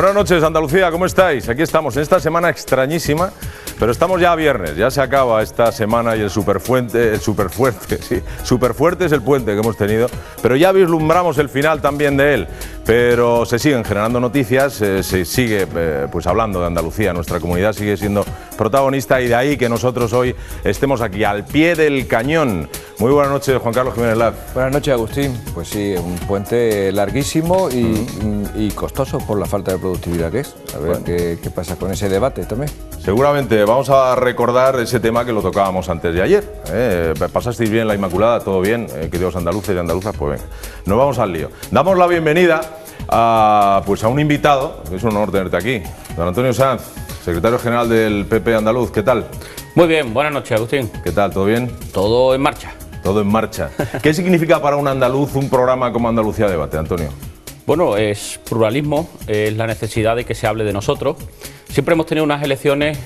Buenas noches, Andalucía, ¿cómo estáis? Aquí estamos en esta semana extrañísima, pero estamos ya a viernes, ya se acaba esta semana y el superfuerte, sí, superfuerte es el puente que hemos tenido, pero ya vislumbramos el final también de él. Pero se siguen generando noticias, se sigue pues hablando de Andalucía, nuestra comunidad sigue siendo protagonista y de ahí que nosotros hoy estemos aquí al pie del cañón. Muy buenas noches, Juan Carlos Jiménez Laz. Buenas noches, Agustín. Pues sí, un puente larguísimo y costoso por la falta de productividad que es. A ver qué pasa con ese debate también. Seguramente vamos a recordar ese tema que lo tocábamos antes de ayer. ¿Pasasteis bien la Inmaculada? ¿Todo bien? Queridos andaluces y andaluzas, pues venga, nos vamos al lío. Damos la bienvenida a un invitado, es un honor tenerte aquí, don Antonio Sanz, secretario general del PP andaluz. ¿Qué tal? Muy bien, buenas noches, Agustín. ¿Qué tal? ¿Todo bien? Todo en marcha. Todo en marcha. ¿Qué significa para un andaluz un programa como Andalucía Debate, Antonio? Bueno, es pluralismo, es la necesidad de que se hable de nosotros. Siempre hemos tenido unas elecciones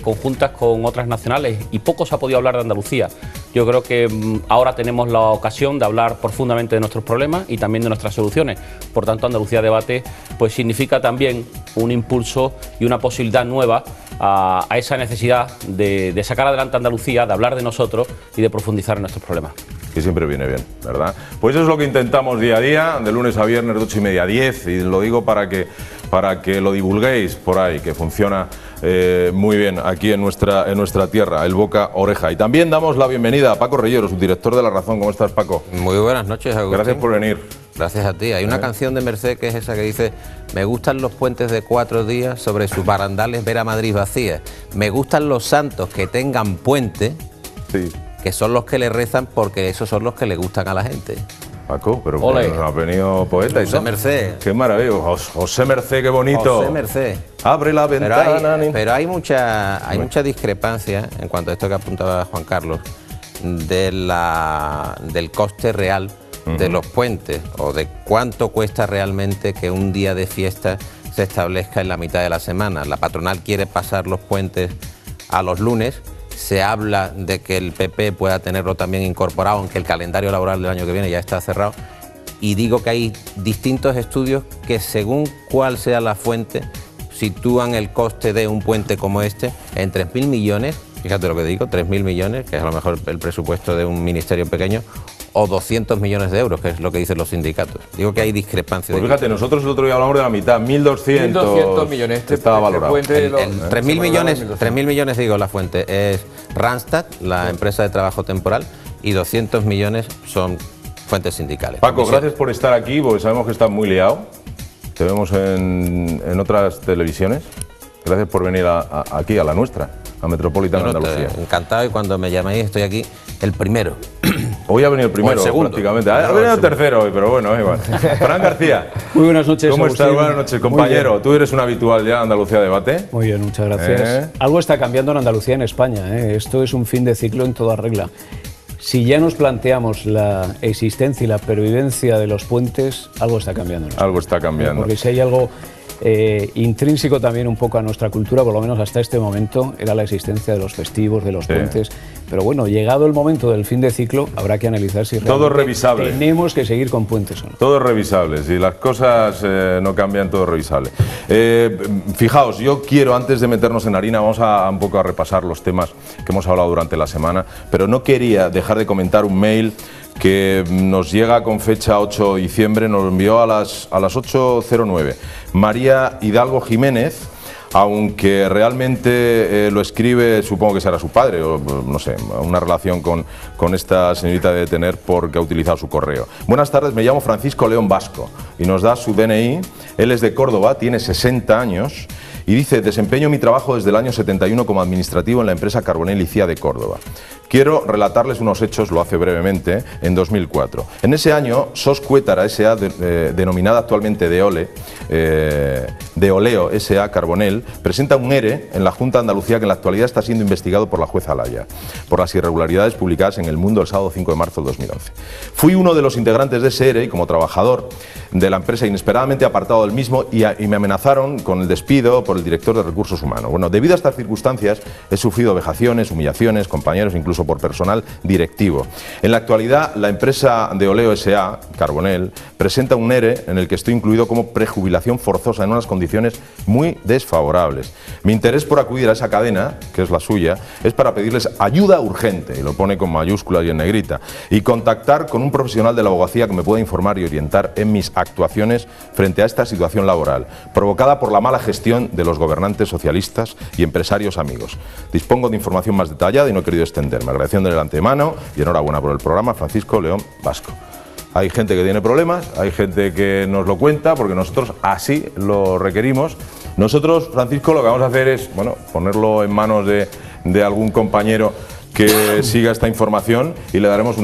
conjuntas con otras nacionales y poco se ha podido hablar de Andalucía. Yo creo que ahora tenemos la ocasión de hablar profundamente de nuestros problemas y también de nuestras soluciones. Por tanto, Andalucía Debate pues significa también un impulso y una posibilidad nueva a esa necesidad de sacar adelante Andalucía, de hablar de nosotros y de profundizar en nuestros problemas. Que siempre viene bien, ¿verdad? Pues eso es lo que intentamos día a día, de lunes a viernes, de 8:30 a 10, y lo digo para que lo divulguéis por ahí, que funciona muy bien aquí en nuestra tierra, el boca oreja. Y también damos la bienvenida a Paco Reyero, subdirector de La Razón. ¿Cómo estás, Paco? Muy buenas noches, Agustín. Gracias por venir. Gracias a ti. Hay una canción de Merced que es esa que dice: me gustan los puentes de 4 días, sobre sus barandales ver a Madrid vacía. Me gustan los santos que tengan puente, sí, que son los que le rezan porque esos son los que le gustan a la gente. Paco, pero ha venido poeta y José Merced. Qué maravilla. José Merced, qué bonito. José Merced. Abre la ventana. Pero hay mucha discrepancia en cuanto a esto que apuntaba Juan Carlos, del coste real de los puentes, o de cuánto cuesta realmente que un día de fiesta se establezca en la mitad de la semana. La patronal quiere pasar los puentes a los lunes. Se habla de que el PP pueda tenerlo también incorporado, aunque el calendario laboral del año que viene ya está cerrado. Y digo que hay distintos estudios que, según cuál sea la fuente, sitúan el coste de un puente como este en 3.000 millones, fíjate lo que digo, 3.000 millones, que es a lo mejor el presupuesto de un ministerio pequeño, o 200 millones de euros, que es lo que dicen los sindicatos. Digo que hay discrepancias. Pues fíjate, nosotros el otro día hablamos de la mitad, 1.200 millones. Estaba valorado. 3.000 millones, digo, la fuente es Randstad, la empresa de trabajo temporal, y 200 millones son fuentes sindicales. Paco, gracias por estar aquí, porque sabemos que estás muy liado. Te vemos en otras televisiones. Gracias por venir aquí, a la nuestra, a Metropolitana Andalucía. Encantado, y cuando me llaméis estoy aquí el primero. Hoy ha venido el primero, prácticamente. Ha venido el tercero hoy, pero bueno, igual. Fran García. Muy buenas noches. ¿Cómo estás? Buenas noches, compañero. Tú eres un habitual ya en Andalucía Debate. Muy bien, muchas gracias. Algo está cambiando en Andalucía, en España. Esto es un fin de ciclo en toda regla. Si ya nos planteamos la existencia y la pervivencia de los puentes, algo está cambiando. Algo está cambiando. Porque si hay algo intrínseco también un poco a nuestra cultura, por lo menos hasta este momento, era la existencia de los festivos, de los puentes. Pero bueno, llegado el momento del fin de ciclo, habrá que analizar si todo es revisable. Tenemos que seguir con puentes o no. Todo es revisable. Si las cosas no cambian, todo es revisable. Fijaos, yo quiero, antes de meternos en harina, vamos un poco a repasar los temas que hemos hablado durante la semana, pero no quería dejar de comentar un mail que nos llega con fecha 8 de diciembre, nos lo envió a las 8:09. María Hidalgo Jiménez, aunque realmente lo escribe, supongo que será su padre, o no sé, una relación con esta señorita debe tener porque ha utilizado su correo. Buenas tardes, me llamo Francisco León Vasco y nos da su DNI. Él es de Córdoba, tiene 60 años y dice: desempeño mi trabajo desde el año 71 como administrativo en la empresa Carbonell y Cía de Córdoba. Quiero relatarles unos hechos, lo hace brevemente, en 2004. En ese año, SOS Cuétara S.A., denominada actualmente de Oleo S.A. Carbonell, presenta un ERE en la Junta de Andalucía que en la actualidad está siendo investigado por la jueza Alaya, por las irregularidades publicadas en El Mundo el sábado 5 de marzo de 2011. Fui uno de los integrantes de ese ERE y como trabajador de la empresa inesperadamente apartado del mismo y me amenazaron con el despido por el director de Recursos Humanos. Bueno, debido a estas circunstancias he sufrido vejaciones, humillaciones, compañeros, incluso o por personal directivo. En la actualidad, la empresa de Oleo S.A., Carbonell, presenta un ERE en el que estoy incluido como prejubilación forzosa en unas condiciones muy desfavorables. Mi interés por acudir a esa cadena, que es la suya, es para pedirles ayuda urgente, y lo pone con mayúsculas y en negrita, y contactar con un profesional de la abogacía que me pueda informar y orientar en mis actuaciones frente a esta situación laboral, provocada por la mala gestión de los gobernantes socialistas y empresarios amigos. Dispongo de información más detallada y no he querido extenderme. Agradeciéndole de antemano y enhorabuena por el programa, Francisco León Vasco. Hay gente que tiene problemas, hay gente que nos lo cuenta porque nosotros así lo requerimos. Nosotros, Francisco, lo que vamos a hacer es, bueno, ponerlo en manos de algún compañero que siga esta información y le daremos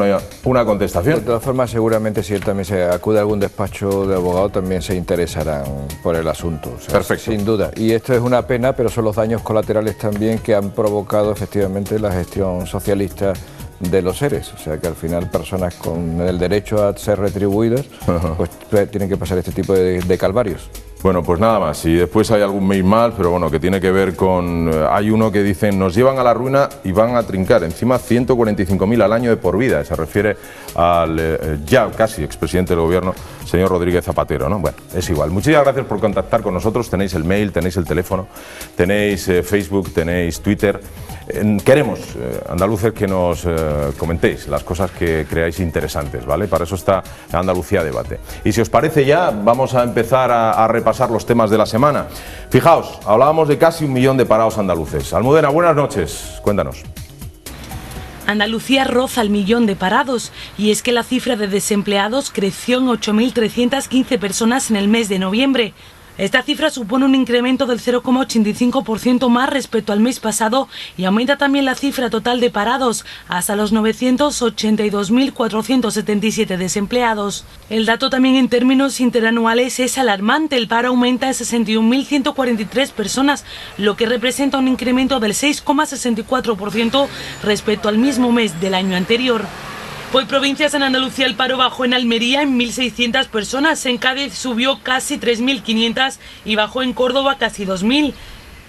una contestación. De todas formas, seguramente si él también se acude a algún despacho de abogado, también se interesarán por el asunto. O sea, perfecto. Sin duda. Y esto es una pena, pero son los daños colaterales también que han provocado efectivamente la gestión socialista de los seres. O sea, que al final personas con el derecho a ser retribuidas, pues tienen que pasar este tipo de calvarios. Bueno, pues nada más, y después hay algún mail mal, pero bueno, que tiene que ver con... hay uno que dicen, nos llevan a la ruina y van a trincar, encima 145.000 al año de por vida, se refiere al ya casi expresidente del gobierno, señor Rodríguez Zapatero, ¿no? Bueno, es igual. Muchísimas gracias por contactar con nosotros, tenéis el mail, tenéis el teléfono, tenéis Facebook, tenéis Twitter. Queremos, andaluces, que nos comentéis las cosas que creáis interesantes, ¿vale? Para eso está Andalucía Debate. Y si os parece ya, vamos a empezar a repasar los temas de la semana. Fijaos, hablábamos de casi 1 millón de parados andaluces. Almudena, buenas noches, cuéntanos. Andalucía roza el 1 millón de parados y es que la cifra de desempleados creció en 8.315 personas en el mes de noviembre. Esta cifra supone un incremento del 0,85% más respecto al mes pasado y aumenta también la cifra total de parados hasta los 982.477 desempleados. El dato también en términos interanuales es alarmante. El paro aumenta en 61.143 personas, lo que representa un incremento del 6,64% respecto al mismo mes del año anterior. Por provincias en Andalucía el paro bajó en Almería en 1.600 personas, en Cádiz subió casi 3.500 y bajó en Córdoba casi 2.000.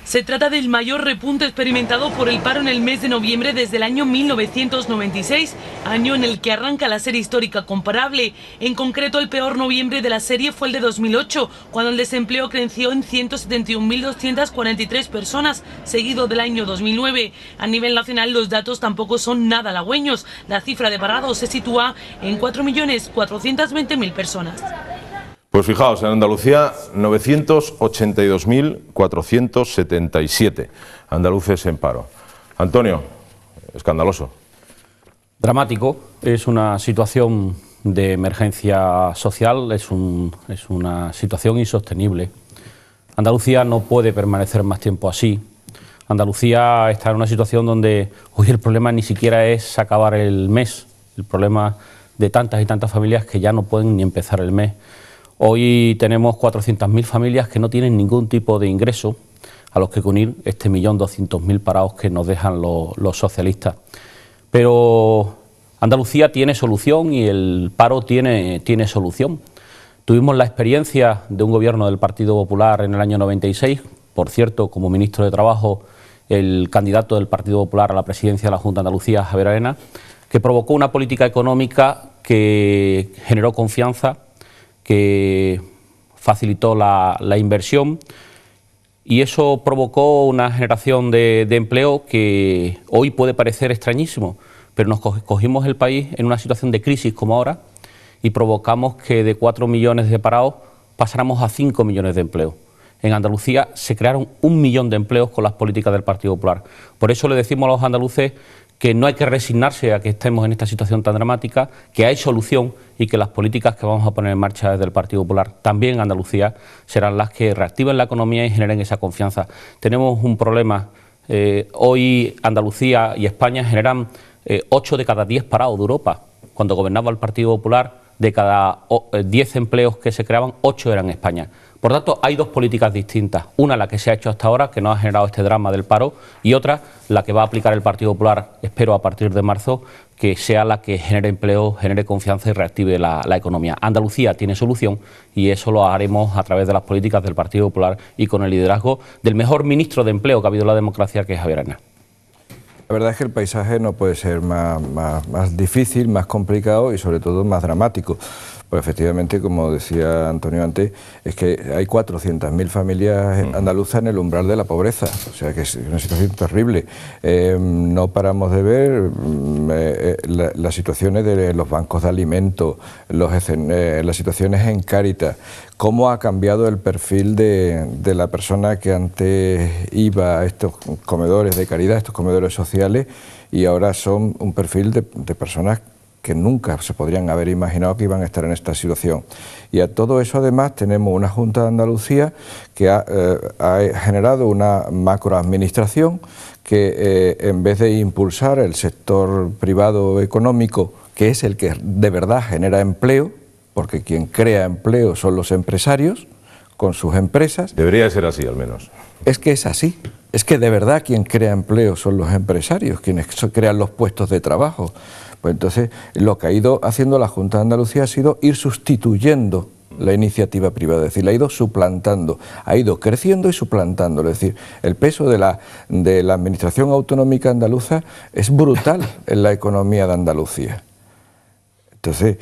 Se trata del mayor repunte experimentado por el paro en el mes de noviembre desde el año 1996, año en el que arranca la serie histórica comparable. En concreto, el peor noviembre de la serie fue el de 2008, cuando el desempleo creció en 171.243 personas, seguido del año 2009. A nivel nacional, los datos tampoco son nada halagüeños. La cifra de parados se sitúa en 4.420.000 personas. Pues fijaos, en Andalucía 982.477 andaluces en paro. Antonio, escandaloso. Dramático, es una situación de emergencia social, es una situación insostenible. Andalucía no puede permanecer más tiempo así. Andalucía está en una situación donde hoy el problema ni siquiera es acabar el mes, el problema de tantas y tantas familias que ya no pueden ni empezar el mes. Hoy tenemos 400.000 familias que no tienen ningún tipo de ingreso, a los que unir este 1.200.000 parados que nos dejan los socialistas. Pero Andalucía tiene solución y el paro tiene solución. Tuvimos la experiencia de un gobierno del Partido Popular en el año 96, por cierto, como ministro de Trabajo, el candidato del Partido Popular a la presidencia de la Junta de Andalucía, Javier Arenas, que provocó una política económica que generó confianza, que facilitó la inversión y eso provocó una generación de empleo que hoy puede parecer extrañísimo, pero nos cogimos el país en una situación de crisis como ahora y provocamos que de 4 millones de parados pasáramos a 5 millones de empleos. En Andalucía se crearon 1 millón de empleos con las políticas del Partido Popular. Por eso le decimos a los andaluces que no hay que resignarse a que estemos en esta situación tan dramática, que hay solución y que las políticas que vamos a poner en marcha desde el Partido Popular, también en Andalucía, serán las que reactiven la economía y generen esa confianza. Tenemos un problema. Hoy Andalucía y España generan 8 de cada 10 parados de Europa. Cuando gobernaba el Partido Popular, de cada 10 empleos que se creaban, 8 eran en España. Por tanto, hay dos políticas distintas. Una, la que se ha hecho hasta ahora, que no ha generado este drama del paro, y otra, la que va a aplicar el Partido Popular, espero a partir de marzo, que sea la que genere empleo, genere confianza y reactive la economía. Andalucía tiene solución y eso lo haremos a través de las políticas del Partido Popular y con el liderazgo del mejor ministro de Empleo que ha habido en la democracia, que es Javier Arenas. La verdad es que el paisaje no puede ser más difícil, más complicado y sobre todo más dramático. Pues efectivamente, como decía Antonio antes, es que hay 400.000 familias andaluzas en el umbral de la pobreza, o sea que es una situación terrible. No paramos de ver las situaciones de los bancos de alimentos, las situaciones en Cáritas, cómo ha cambiado el perfil de la persona que antes iba a estos comedores de caridad, estos comedores sociales, y ahora son un perfil de personas que nunca se podrían haber imaginado que iban a estar en esta situación. Y a todo eso además tenemos una Junta de Andalucía que ha generado una macroadministración que en vez de impulsar el sector privado económico, que es el que de verdad genera empleo, porque quien crea empleo son los empresarios con sus empresas. Debería ser así al menos. Es que es así. Es que de verdad quien crea empleo son los empresarios, quienes crean los puestos de trabajo. Pues entonces lo que ha ido haciendo la Junta de Andalucía ha sido ir sustituyendo la iniciativa privada, es decir, la ha ido suplantando, ha ido creciendo y suplantando. Es decir, el peso de la administración autonómica andaluza es brutal en la economía de Andalucía. Entonces,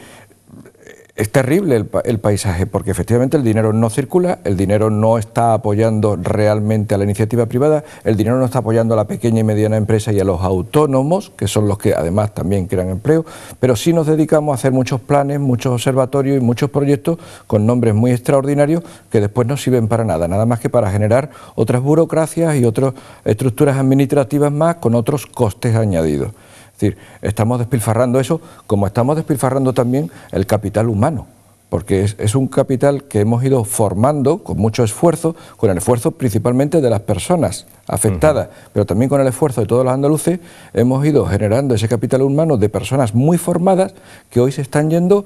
es terrible el paisaje, porque efectivamente el dinero no circula, el dinero no está apoyando realmente a la iniciativa privada, el dinero no está apoyando a la pequeña y mediana empresa y a los autónomos, que son los que además también crean empleo, pero sí nos dedicamos a hacer muchos planes, muchos observatorios y muchos proyectos con nombres muy extraordinarios que después no sirven para nada, nada más que para generar otras burocracias y otras estructuras administrativas más con otros costes añadidos. Es decir, estamos despilfarrando eso, como estamos despilfarrando también el capital humano, porque es un capital que hemos ido formando con mucho esfuerzo, con el esfuerzo principalmente de las personas afectadas, pero también con el esfuerzo de todos los andaluces, hemos ido generando ese capital humano de personas muy formadas que hoy se están yendo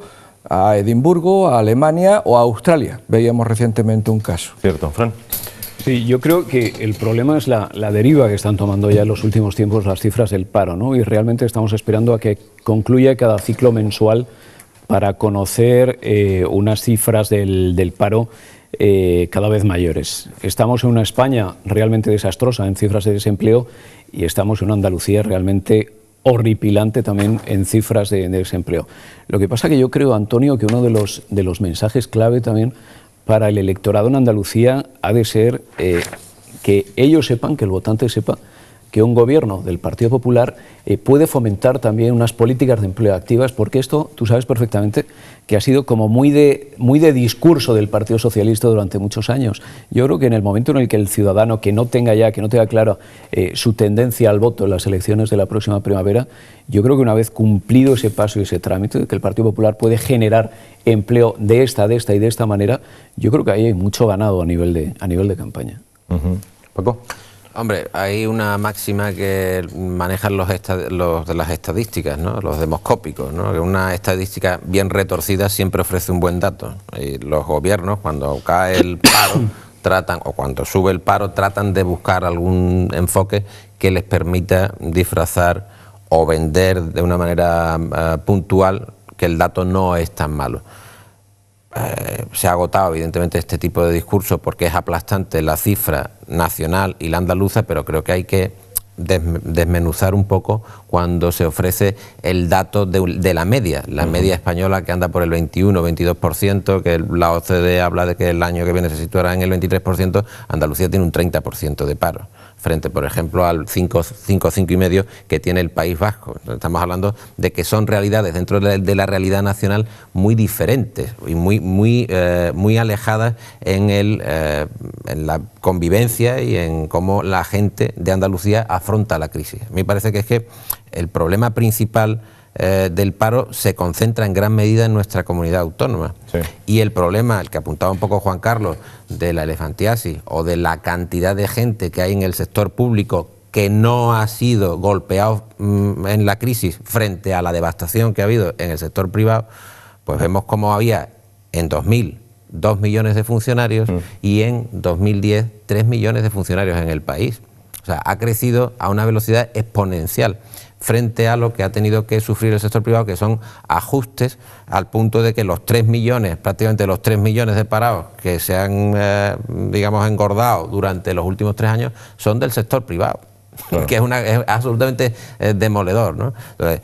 a Edimburgo, a Alemania o a Australia. Veíamos recientemente un caso. Cierto, Fran. Sí, yo creo que el problema es la deriva que están tomando ya en los últimos tiempos las cifras del paro, ¿no? Y realmente estamos esperando a que concluya cada ciclo mensual para conocer unas cifras del paro cada vez mayores. Estamos en una España realmente desastrosa en cifras de desempleo y estamos en una Andalucía realmente horripilante también en cifras de desempleo. Lo que pasa que yo creo, Antonio, que uno de los mensajes clave también para el electorado en Andalucía ha de ser que ellos sepan, que el votante sepa, que un gobierno del Partido Popular puede fomentar también unas políticas de empleo activas, porque esto, tú sabes perfectamente, que ha sido como muy de discurso del Partido Socialista durante muchos años. Yo creo que en el momento en el que el ciudadano que no tenga claro su tendencia al voto en las elecciones de la próxima primavera, yo creo que una vez cumplido ese paso y ese trámite, de que el Partido Popular puede generar empleo de esta y de esta manera, yo creo que ahí hay mucho ganado a nivel de campaña. Paco. Hombre, hay una máxima que manejan los de las estadísticas, ¿no? Los demoscópicos, ¿no? Que una estadística bien retorcida siempre ofrece un buen dato. Y los gobiernos, cuando cae el paro, o cuando sube el paro, tratan de buscar algún enfoque que les permita disfrazar o vender de una manera puntual que el dato no es tan malo. Se ha agotado evidentemente este tipo de discurso porque es aplastante la cifra nacional y la andaluza, pero creo que hay que desmenuzar un poco cuando se ofrece el dato de la media, media española que anda por el 21-22%, que la OCDE habla de que el año que viene se situará en el 23%, Andalucía tiene un 30% de paro, frente, por ejemplo, al 5,5% que tiene el País Vasco. Estamos hablando de que son realidades dentro de la realidad nacional muy diferentes y muy alejadas en la convivencia y en cómo la gente de Andalucía afronta la crisis. A mí me parece que es que el problema principal del paro se concentra en gran medida en nuestra comunidad autónoma. Sí. Y el problema, el que apuntaba un poco Juan Carlos, de la elefantiasis o de la cantidad de gente que hay en el sector público que no ha sido golpeado en la crisis frente a la devastación que ha habido en el sector privado, pues vemos cómo había en 2000 2 millones de funcionarios y en 2010 3 millones de funcionarios en el país. O sea, ha crecido a una velocidad exponencial frente a lo que ha tenido que sufrir el sector privado, que son ajustes al punto de que los 3 millones, prácticamente los 3 millones de parados que se han, digamos, engordado durante los últimos 3 años, son del sector privado. Claro. que es absolutamente demoledor, ¿no? Entonces,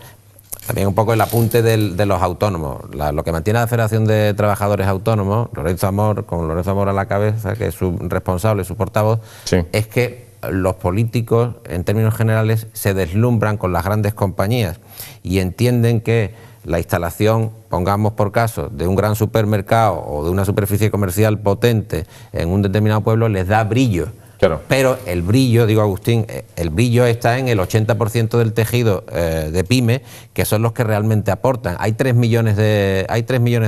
también un poco el apunte de los autónomos. Lo que mantiene la Federación de Trabajadores Autónomos, Lorenzo Amor, con Lorenzo Amor a la cabeza, que es su responsable, su portavoz, Sí. es que los políticos, en términos generales, se deslumbran con las grandes compañías y entienden que la instalación, pongamos por caso, de un gran supermercado o de una superficie comercial potente en un determinado pueblo les da brillo. Claro. Pero el brillo, digo Agustín, el brillo está en el 80% del tejido de pyme, que son los que realmente aportan. Hay 3 millones de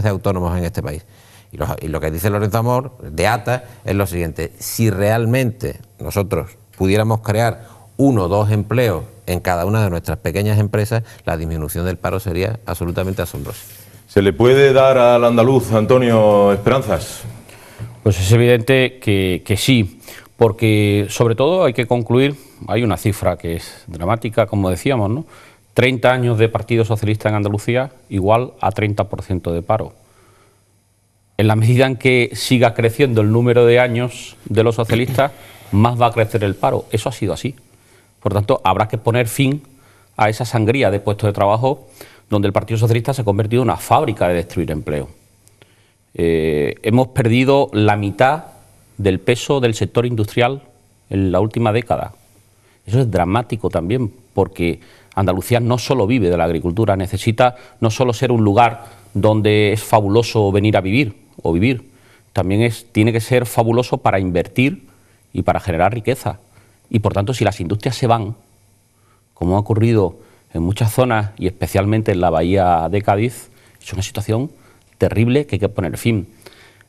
autónomos en este país. Y lo que dice Lorenzo Amor, de ATA, es lo siguiente: si realmente nosotros pudiéramos crear 1 o 2 empleos en cada una de nuestras pequeñas empresas, la disminución del paro sería absolutamente asombrosa. ¿Se le puede dar al andaluz, Antonio, esperanzas? Pues es evidente que sí, porque sobre todo hay que concluir, hay una cifra que es dramática, como decíamos, ¿no? 30 años de Partido Socialista en Andalucía igual a 30% de paro. En la medida en que siga creciendo el número de años de los socialistas, más va a crecer el paro. Eso ha sido así. Por tanto, habrá que poner fin a esa sangría de puestos de trabajo donde el Partido Socialista se ha convertido en una fábrica de destruir empleo. Hemos perdido la mitad del peso del sector industrial en la última década. Eso es dramático también, porque Andalucía no solo vive de la agricultura, necesita no solo ser un lugar donde es fabuloso venir a vivir o vivir, también tiene que ser fabuloso para invertir y para generar riqueza. Y por tanto, si las industrias se van, como ha ocurrido en muchas zonas y especialmente en la bahía de Cádiz, es una situación terrible que hay que poner fin.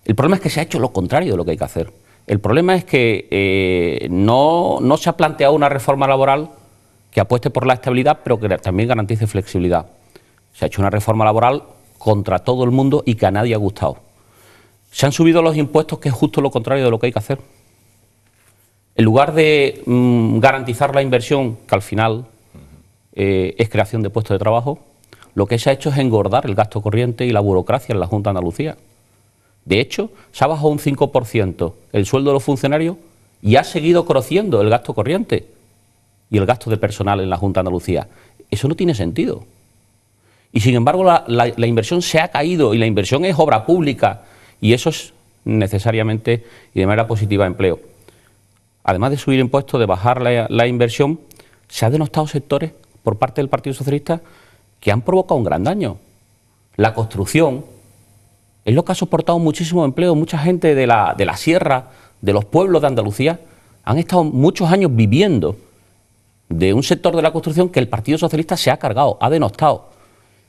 El problema es que se ha hecho lo contrario de lo que hay que hacer. El problema es que no se ha planteado una reforma laboral que apueste por la estabilidad, pero que también garantice flexibilidad. Se ha hecho una reforma laboral contra todo el mundo y que a nadie ha gustado. Se han subido los impuestos, que es justo lo contrario de lo que hay que hacer. En lugar de garantizar la inversión, que al final es creación de puestos de trabajo, lo que se ha hecho es engordar el gasto corriente y la burocracia en la Junta de Andalucía. De hecho, se ha bajado un 5% el sueldo de los funcionarios y ha seguido creciendo el gasto corriente y el gasto de personal en la Junta de Andalucía. Eso no tiene sentido. Y sin embargo, la inversión se ha caído, y la inversión es obra pública, y eso es necesariamente y de manera positiva empleo. Además de subir impuestos, de bajar la inversión, se ha denostado sectores por parte del Partido Socialista que han provocado un gran daño. La construcción es lo que ha soportado muchísimo empleo. Mucha gente de la sierra, de los pueblos de Andalucía, han estado muchos años viviendo de un sector de la construcción que el Partido Socialista se ha cargado, ha denostado.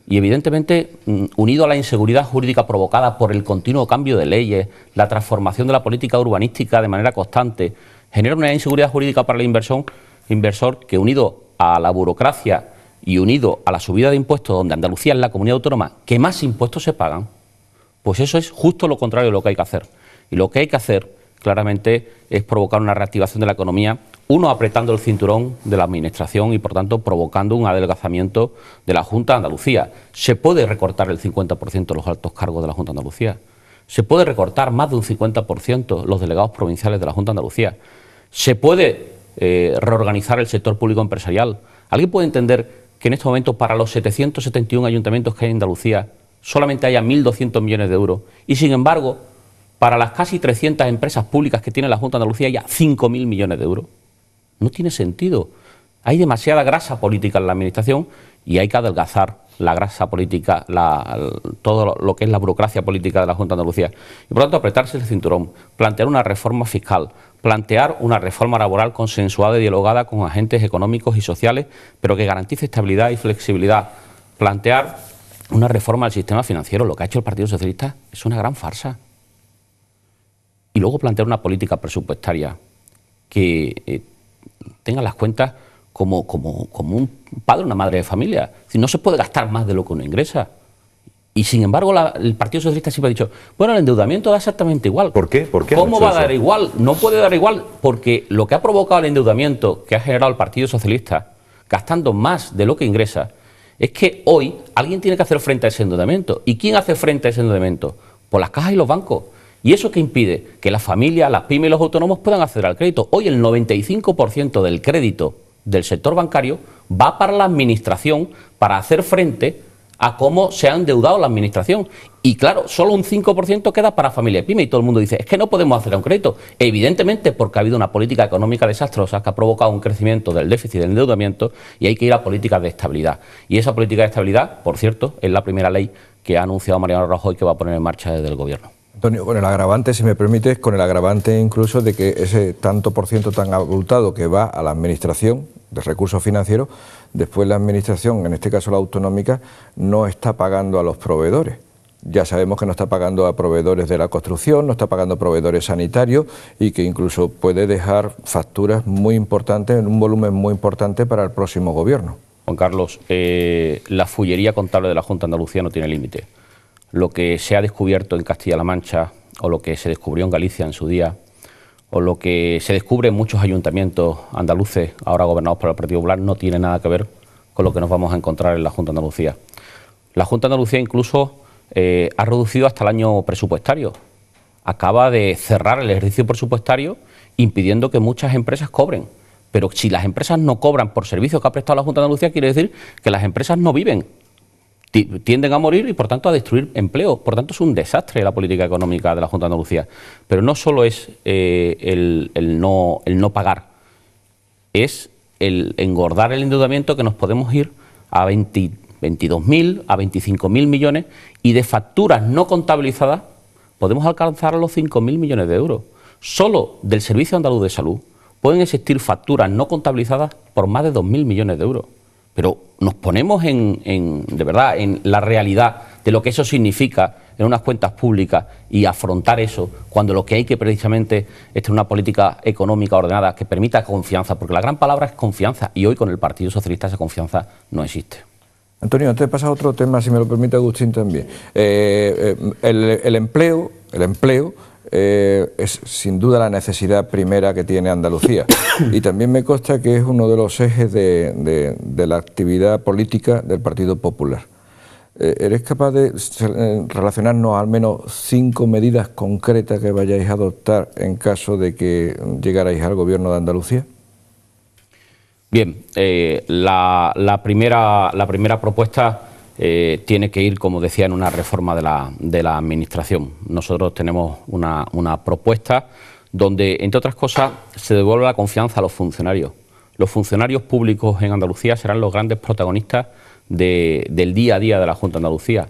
Y evidentemente, unido a la inseguridad jurídica provocada por el continuo cambio de leyes, la transformación de la política urbanística de manera constante, genera una inseguridad jurídica para el inversor que, unido a la burocracia y unido a la subida de impuestos, donde Andalucía es la comunidad autónoma que más impuestos se pagan, pues eso es justo lo contrario de lo que hay que hacer. Y lo que hay que hacer, claramente, es provocar una reactivación de la economía, uno apretando el cinturón de la Administración y, por tanto, provocando un adelgazamiento de la Junta de Andalucía. Se puede recortar el 50% de los altos cargos de la Junta de Andalucía. Se puede recortar más de un 50% los delegados provinciales de la Junta de Andalucía. Se puede reorganizar el sector público empresarial. ¿Alguien puede entender que en este momento, para los 771 ayuntamientos que hay en Andalucía, solamente haya 1.200 millones de euros? Y, sin embargo, para las casi 300 empresas públicas que tiene la Junta de Andalucía, haya 5.000 millones de euros. No tiene sentido. Hay demasiada grasa política en la Administración y hay que adelgazar la grasa política, todo lo que es la burocracia política de la Junta de Andalucía. Y, por tanto, apretarse el cinturón, plantear una reforma fiscal, plantear una reforma laboral consensuada y dialogada con agentes económicos y sociales, pero que garantice estabilidad y flexibilidad, plantear una reforma del sistema financiero. Lo que ha hecho el Partido Socialista es una gran farsa. Y luego plantear una política presupuestaria que tenga las cuentas como un padre o una madre de familia. Es decir, no se puede gastar más de lo que uno ingresa. Y, sin embargo, el Partido Socialista siempre ha dicho, bueno, el endeudamiento da exactamente igual. ¿Por qué? ¿Por qué ¿Cómo va a dar igual? No puede dar igual, porque lo que ha provocado el endeudamiento que ha generado el Partido Socialista, gastando más de lo que ingresa, es que hoy alguien tiene que hacer frente a ese endeudamiento. ¿Y quién hace frente a ese endeudamiento? Pues las cajas y los bancos. ¿Y eso qué impide? Que las familias, las pymes y los autónomos puedan acceder al crédito. Hoy el 95% del crédito del sector bancario va para la administración para hacer frente a cómo se ha endeudado la administración. Y claro, solo un 5% queda para familia y pyme, y todo el mundo dice, es que no podemos hacer un crédito. Evidentemente porque ha habido una política económica desastrosa que ha provocado un crecimiento del déficit y del endeudamiento, y hay que ir a políticas de estabilidad. Y esa política de estabilidad, por cierto, es la primera ley que ha anunciado Mariano Rajoy que va a poner en marcha desde el Gobierno. Antonio, con el agravante, si me permites, con el agravante incluso de que ese tanto por ciento tan abultado que va a la administración de recursos financieros, después la administración, en este caso la autonómica, no está pagando a los proveedores. Ya sabemos que no está pagando a proveedores de la construcción, no está pagando a proveedores sanitarios, y que incluso puede dejar facturas muy importantes, en un volumen muy importante para el próximo Gobierno. Juan Carlos, la fullería contable de la Junta de Andalucía no tiene límite. Lo que se ha descubierto en Castilla-La Mancha, o lo que se descubrió en Galicia en su día, o lo que se descubre en muchos ayuntamientos andaluces, ahora gobernados por el Partido Popular, no tiene nada que ver con lo que nos vamos a encontrar en la Junta de Andalucía. La Junta de Andalucía incluso ha reducido hasta el año presupuestario. Acaba de cerrar el ejercicio presupuestario impidiendo que muchas empresas cobren. Pero si las empresas no cobran por servicios que ha prestado la Junta de Andalucía, quiere decir que las empresas no viven. Tienden a morir y por tanto a destruir empleo. Por tanto es un desastre la política económica de la Junta de Andalucía. Pero no solo es el no pagar, es el engordar el endeudamiento, que nos podemos ir a 22.000, a 25.000 millones, y de facturas no contabilizadas podemos alcanzar a los 5.000 millones de euros. Solo del Servicio Andaluz de Salud pueden existir facturas no contabilizadas por más de 2.000 millones de euros. Pero nos ponemos de verdad en la realidad de lo que eso significa en unas cuentas públicas y afrontar eso, cuando lo que hay que precisamente es tener una política económica ordenada que permita confianza, porque la gran palabra es confianza, y hoy con el Partido Socialista esa confianza no existe. Antonio, antes de pasar a otro tema, si me lo permite Agustín también, el empleo es sin duda la necesidad primera que tiene Andalucía, y también me consta que es uno de los ejes de la actividad política del Partido Popular. ¿Eres capaz de relacionarnos al menos 5 medidas concretas que vayáis a adoptar en caso de que llegarais al Gobierno de Andalucía? Bien, la primera propuesta tiene que ir, como decía, en una reforma de la Administración. Nosotros tenemos una propuesta donde, entre otras cosas, se devuelve la confianza a los funcionarios. Los funcionarios públicos en Andalucía serán los grandes protagonistas del día a día de la Junta de Andalucía.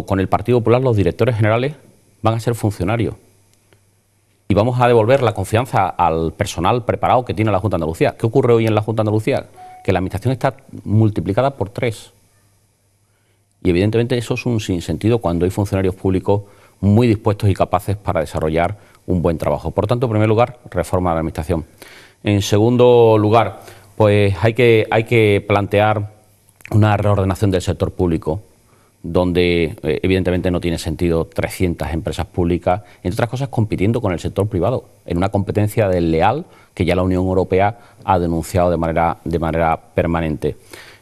Con el Partido Popular, los directores generales van a ser funcionarios. Y vamos a devolver la confianza al personal preparado que tiene la Junta de Andalucía. ¿Qué ocurre hoy en la Junta de Andalucía? Que la Administración está multiplicada por 3. Y evidentemente eso es un sinsentido cuando hay funcionarios públicos muy dispuestos y capaces para desarrollar un buen trabajo. Por tanto, en primer lugar, reforma de la Administración. En segundo lugar, pues hay que plantear una reordenación del sector público, donde evidentemente no tiene sentido 300 empresas públicas, entre otras cosas compitiendo con el sector privado, en una competencia desleal que ya la Unión Europea ha denunciado de manera permanente.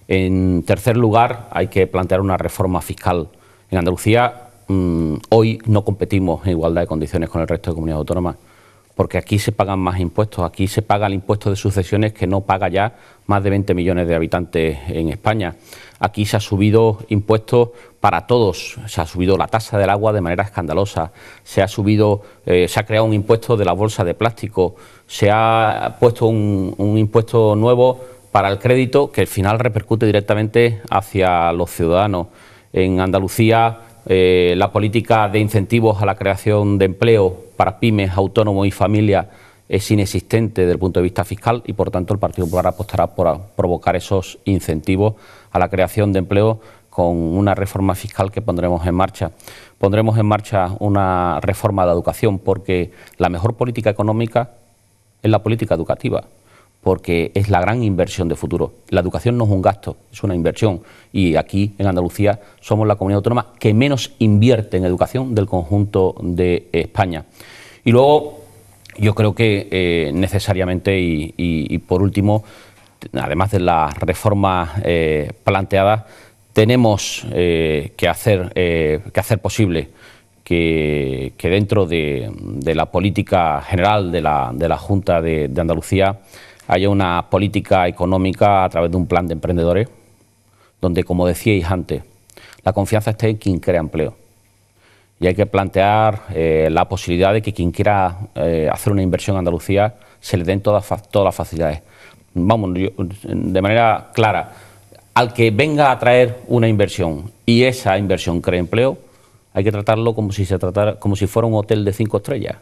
En tercer lugar, hay que plantear una reforma fiscal. En Andalucía hoy no competimos en igualdad de condiciones con el resto de comunidades autónomas, porque aquí se pagan más impuestos. Aquí se paga el impuesto de sucesiones que no paga ya más de 20 millones de habitantes en España. Aquí se ha subido impuestos para todos, se ha subido la tasa del agua de manera escandalosa, se ha creado un impuesto de la bolsa de plástico, se ha puesto un impuesto nuevo para el crédito que al final repercute directamente hacia los ciudadanos. En Andalucía la política de incentivos a la creación de empleo para pymes, autónomos y familias es inexistente desde el punto de vista fiscal, y por tanto el Partido Popular apostará por provocar esos incentivos a la creación de empleo con una reforma fiscal que pondremos en marcha. Pondremos en marcha una reforma de la educación, porque la mejor política económica es la política educativa, porque es la gran inversión de futuro. La educación no es un gasto, es una inversión, y aquí en Andalucía somos la comunidad autónoma que menos invierte en educación del conjunto de España. Y luego yo creo que necesariamente y por último, además de las reformas planteadas, tenemos que hacer posible que dentro de la política general de la Junta de Andalucía haya una política económica a través de un plan de emprendedores, donde, como decíais antes, la confianza esté en quien crea empleo. Y hay que plantear la posibilidad de que quien quiera hacer una inversión en Andalucía se le den todas las facilidades. Vamos, de manera clara, al que venga a traer una inversión y esa inversión cree empleo, hay que tratarlo como si fuera un hotel de 5 estrellas.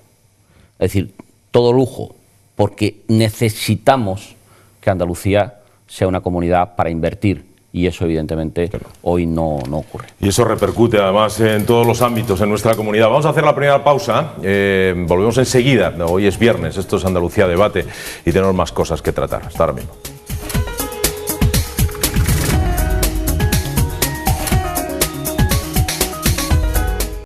Es decir, todo lujo, porque necesitamos que Andalucía sea una comunidad para invertir. Y eso, evidentemente, hoy no ocurre. Y eso repercute, además, en todos los ámbitos en nuestra comunidad. Vamos a hacer la primera pausa. Volvemos enseguida. Hoy es viernes, esto es Andalucía Debate y tenemos más cosas que tratar. Hasta ahora mismo.